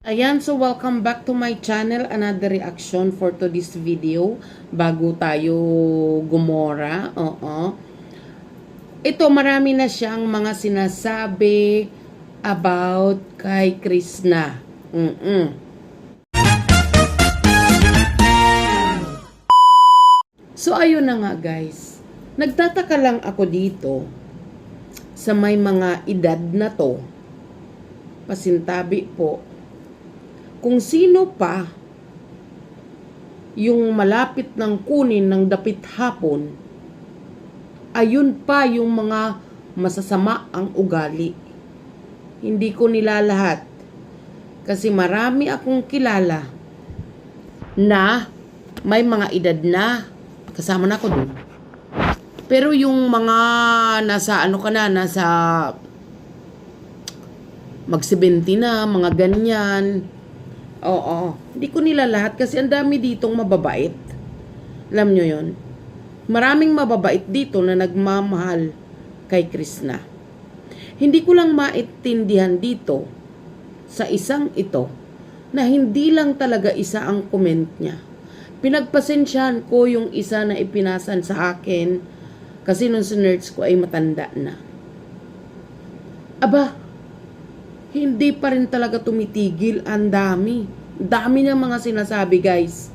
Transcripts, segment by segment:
Ayan, so welcome back to my channel. Another reaction for to this video. Bago tayo gumora. Ito, marami na siyang mga sinasabi about kay Krishna. So, ayun na nga guys. Nagtataka lang ako dito sa may mga edad na to. Pasintabi po. Kung sino pa yung malapit ng kunin ng dapit hapon, ayun pa yung mga masasama ang ugali. Hindi ko nilalahat. Kasi marami akong kilala na may mga edad na, kasama na ako dun. Pero yung mga nasa nasa mag-70 na, mga ganyan. Oo, hindi ko nila lahat kasi ang dami ditong mababait. Alam nyo yon. Maraming mababait dito na nagmamahal kay Krishna. Hindi ko lang maintindihan dito sa isang ito na hindi lang talaga isa ang comment niya. Pinagpasensyahan ko yung isa na ipinasan sa akin kasi nung sinerch ko ay matanda na. Aba, hindi pa rin talaga tumitigil. Ang dami. Dami niya mga sinasabi, guys.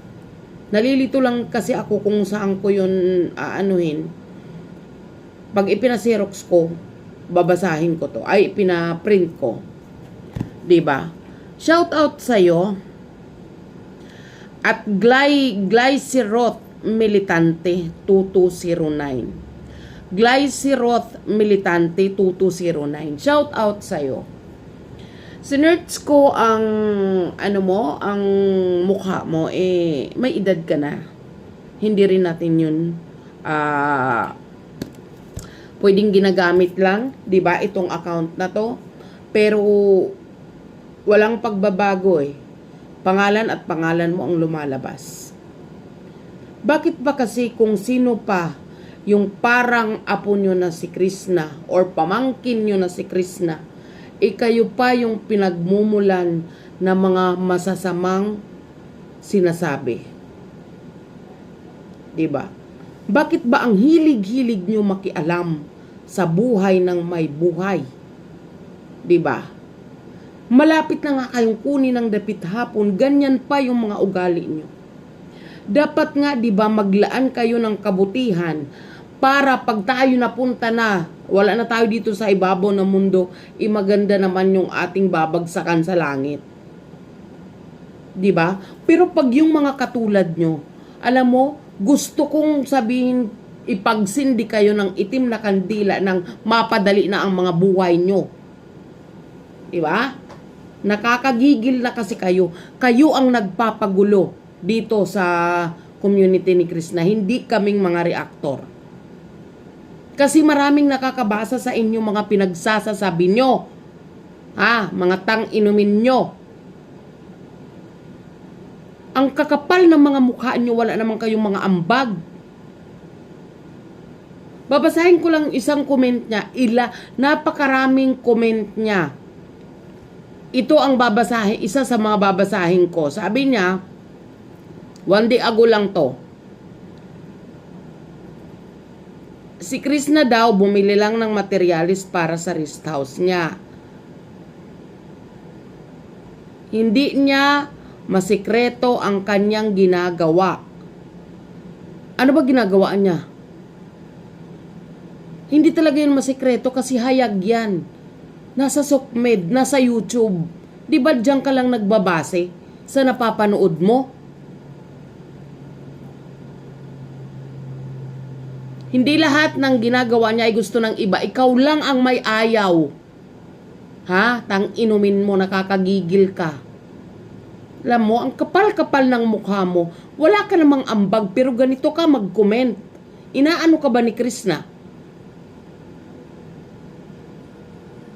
Nalilito lang kasi ako kung saan ko yun aanuhin. Pag ipinaserox ko, babasahin ko to. Ay, pinaprint ko. Diba? Shout out sa'yo. At Glyceroth Militante 2209. Glyceroth Militante 2209. Shout out sa'yo. Sinerch ko ang ang mukha mo, may edad ka na. Hindi rin natin yun pwedeng ginagamit lang, 'di ba, itong account na to. Pero walang pagbabago Pangalan at pangalan mo ang lumalabas. Bakit ba kasi kung sino pa yung parang apo nyo na si Krishna or pamangkin nyo na si Krishna, kayo pa yung pinagmumulan ng mga masasamang sinasabi. Diba? Bakit ba ang hilig-hilig nyo makialam sa buhay ng may buhay? Diba? Malapit na nga kayong kunin ng dapit hapon, ganyan pa yung mga ugali nyo. Dapat nga, diba, maglaan kayo ng kabutihan para pag tayo napunta na, wala na tayo dito sa ibabaw ng mundo, maganda naman yung ating babagsakan sa langit. Diba? Pero pag yung mga katulad nyo, alam mo, gusto kong sabihin, ipagsindi kayo ng itim na kandila ng mapadali na ang mga buhay nyo. Diba? Nakakagigil na kasi kayo. Kayo ang nagpapagulo dito sa community ni Krishna. Hindi kaming mga reactor. Kasi maraming nakakabasa sa inyo mga pinagsasasabi nyo. Mga tang-inumin nyo. Ang kakapal ng mga mukha nyo, wala naman kayong mga ambag. Babasahin ko lang isang comment niya. Napakaraming comment niya. Ito ang babasahin, isa sa mga babasahin ko. Sabi niya, one day ago lang to. Si Krishna daw bumili lang ng materialis para sa rest house niya. Hindi niya masikreto ang kanyang ginagawa. Ano ba ginagawa niya? Hindi talaga yun masikreto kasi hayag yan. Nasa SOCMED, nasa YouTube. Di ba diyan ka lang nagbabase sa napapanood mo? Hindi lahat ng ginagawa niya ay gusto ng iba. Ikaw lang ang may ayaw. Tang-inumin mo, nakakagigil ka. Alam mo, ang kapal-kapal ng mukha mo. Wala ka namang ambag, pero ganito ka mag-comment. Inaano ka ba ni Krishna?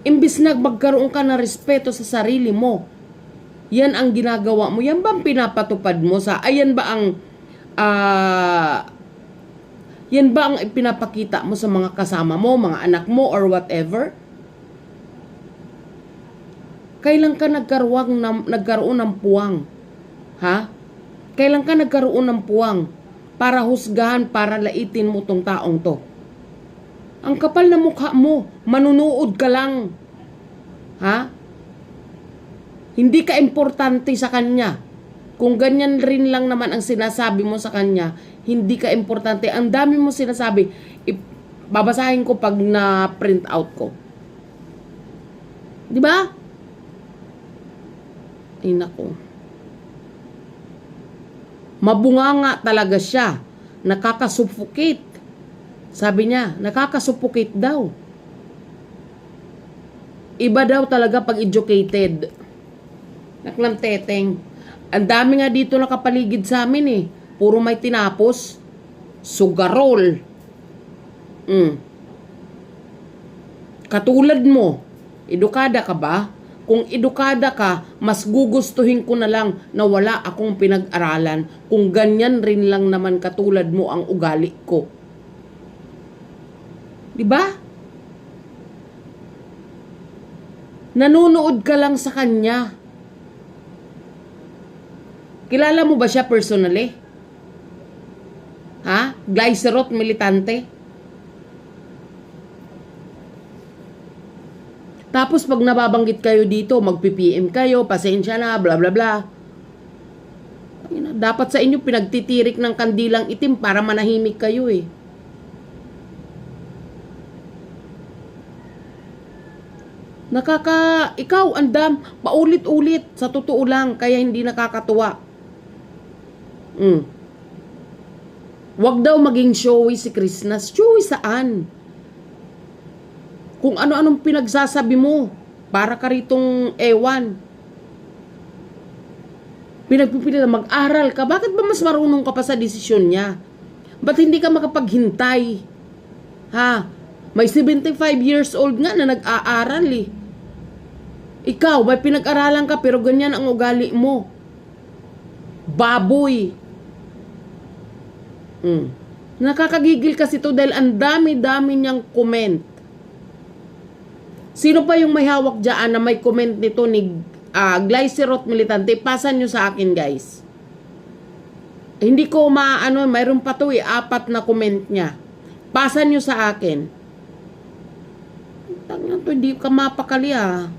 Imbis na magkaroon ka ng respeto sa sarili mo. Yan ang ginagawa mo. Yan ba ang pinapatupad mo sa... Yan ba ang pinapakita mo sa mga kasama mo, mga anak mo, or whatever? Kailan ka nagkaroon ng puwang? Ha? Kailan ka nagkaroon ng puwang para husgahan, para laitin mo tong taong to? Ang kapal na mukha mo, manunood ka lang. Ha? Hindi ka importante sa kanya. Kung ganyan rin lang naman ang sinasabi mo sa kanya, hindi ka importante. Ang dami mo sinasabi, babasahin ko pag na-print out ko. Di ba? Ay nako. Mabunganga talaga siya. Nakakasuffocate. Sabi niya, nakakasuffocate daw. Iba daw talaga pag educated. Naklang teteng. Ang dami nga dito nakapaligid sa amin eh. Puro may tinapos. Sugarol. Katulad mo. Edukada ka ba? Kung edukada ka, mas gugustuhin ko na lang na wala akong pinag-aralan kung ganyan rin lang naman katulad mo ang ugali ko. Diba? Nanonood ka lang sa kanya. Kilala mo ba siya personally? Ha? Glycerot militante? Tapos pag nababanggit kayo dito, mag-PPM kayo, pasensya na, bla bla bla. Dapat sa inyo pinagtitirik ng kandilang itim para manahimik kayo eh. Ikaw andam, paulit-ulit, sa totoo lang, kaya hindi nakakatuwa. Wag daw maging showy si Krishna. Showy saan? Kung ano-anong pinagsasabi mo, para ka ritong ewan. Pinagpipilit na mag-aral ka. Bakit ba mas marunong ka pa sa desisyon niya? Ba't hindi ka makapaghintay? Ha? May 75 years old nga na nag-aaral eh. Ikaw, may pinag-aralan ka pero ganyan ang ugali mo. Baboy. Nakakagigil kasi to dahil ang dami-dami niyang comment. Sino pa yung may hawak dyan na may comment nito ni Glycerot Militante? Pasan nyo sa akin guys. Hindi ko mayroon pa to 4 na comment niya. Pasan nyo sa akin. Tangnan to, hindi ka mapakali ah.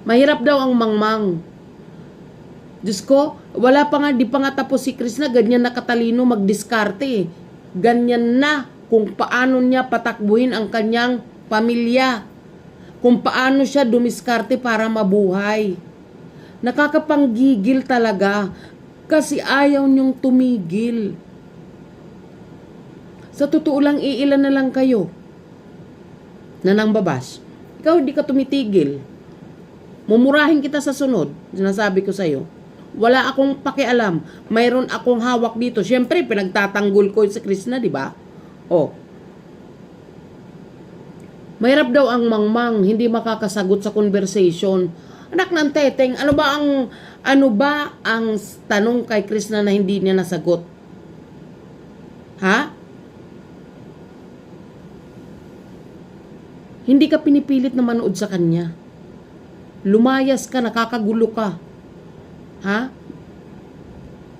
Mahirap daw ang mangmang. Diyos ko, wala pa nga, di pa nga tapos si Krishna, ganyan na katalino magdiskarte. Ganyan na kung paano niya patakbuhin ang kanyang pamilya. Kung paano siya dumiskarte para mabuhay. Nakakapanggigil talaga kasi ayaw niyong tumigil. Sa totoo lang, iilan na lang kayo na nang babas. Ikaw hindi ka tumitigil. Mumurahin kita sa sunod. Sinasabi ko sa'yo. Wala akong pakialam. Mayroon akong hawak dito. Siyempre, pinagtatanggol ko sa Krishna, di ba? Mahirap daw ang mangmang, hindi makakasagot sa conversation. Anak ng teteng, ano ba ang tanong kay Krishna na hindi niya nasagot? Ha? Hindi ka pinipilit na manood sa kanya. Lumayas ka, nakakagulo ka. Ha?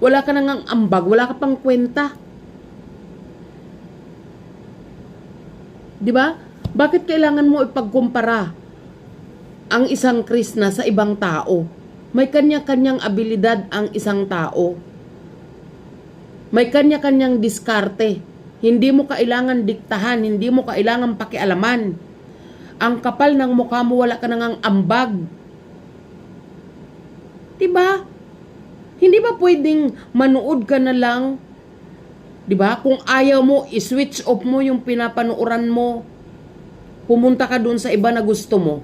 Wala ka nang ambag, wala ka pang kwenta. Di ba? Bakit kailangan mo ipagkumpara ang isang Krishna sa ibang tao? May kanya-kanyang abilidad ang isang tao. May kanya-kanyang diskarte. Hindi mo kailangan diktahan, hindi mo kailangan pakialaman. Ang kapal ng mukha mo, wala ka nang ambag. Diba? Hindi ba pwedeng manood ka na lang? Diba? Kung ayaw mo, i-switch off mo yung pinapanuuran mo. Pumunta ka dun sa iba na gusto mo.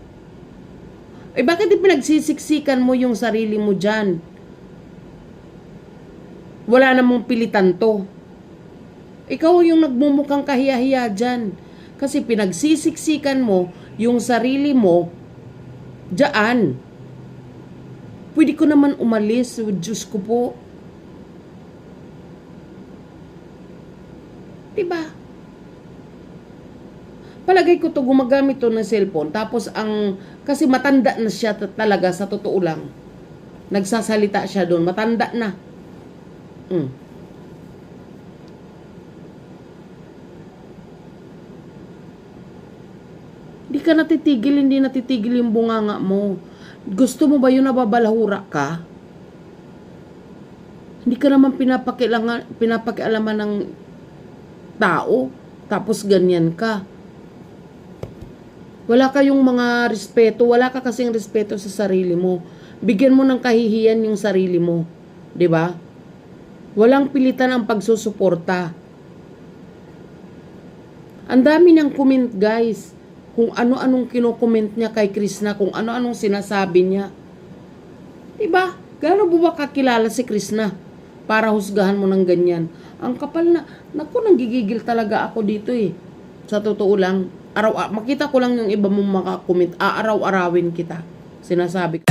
Bakit pinagsisiksikan mo yung sarili mo dyan? Wala namang pilitan to. Ikaw yung nagmumukhang kahiya-hiya dyan. Kasi pinagsisiksikan mo yung sarili mo dyan. Pwede ko naman umalis. Diyos ko po. Diba? Palagay ko to gumagamit to ng cellphone. Tapos Kasi matanda na siya talaga, sa totoo lang. Nagsasalita siya doon, matanda na. Hindi ka natitigil, hindi natitigil yung bunganga mo. Gusto mo ba yun, nababalahura ka? Hindi ka naman pinapakialaman ng tao, tapos ganyan ka. Wala kayong mga respeto, wala ka kasing respeto sa sarili mo. Bigyan mo ng kahihiyan yung sarili mo, 'di ba? Walang pilitan ang pagsusuporta. Ang dami niyang comment, guys, kung ano-anong kino-comment niya kay Krishna, kung ano-anong sinasabi niya. 'Di ba? Gaano mo ba kakilala si Krishna para husgahan mo ng ganyan? Ang kapal na, naku, nanggigigil talaga ako dito eh. Sa totoo lang, makita ko lang yung iba mong makakomment, aaraw-arawin kita. Sinasabi ko.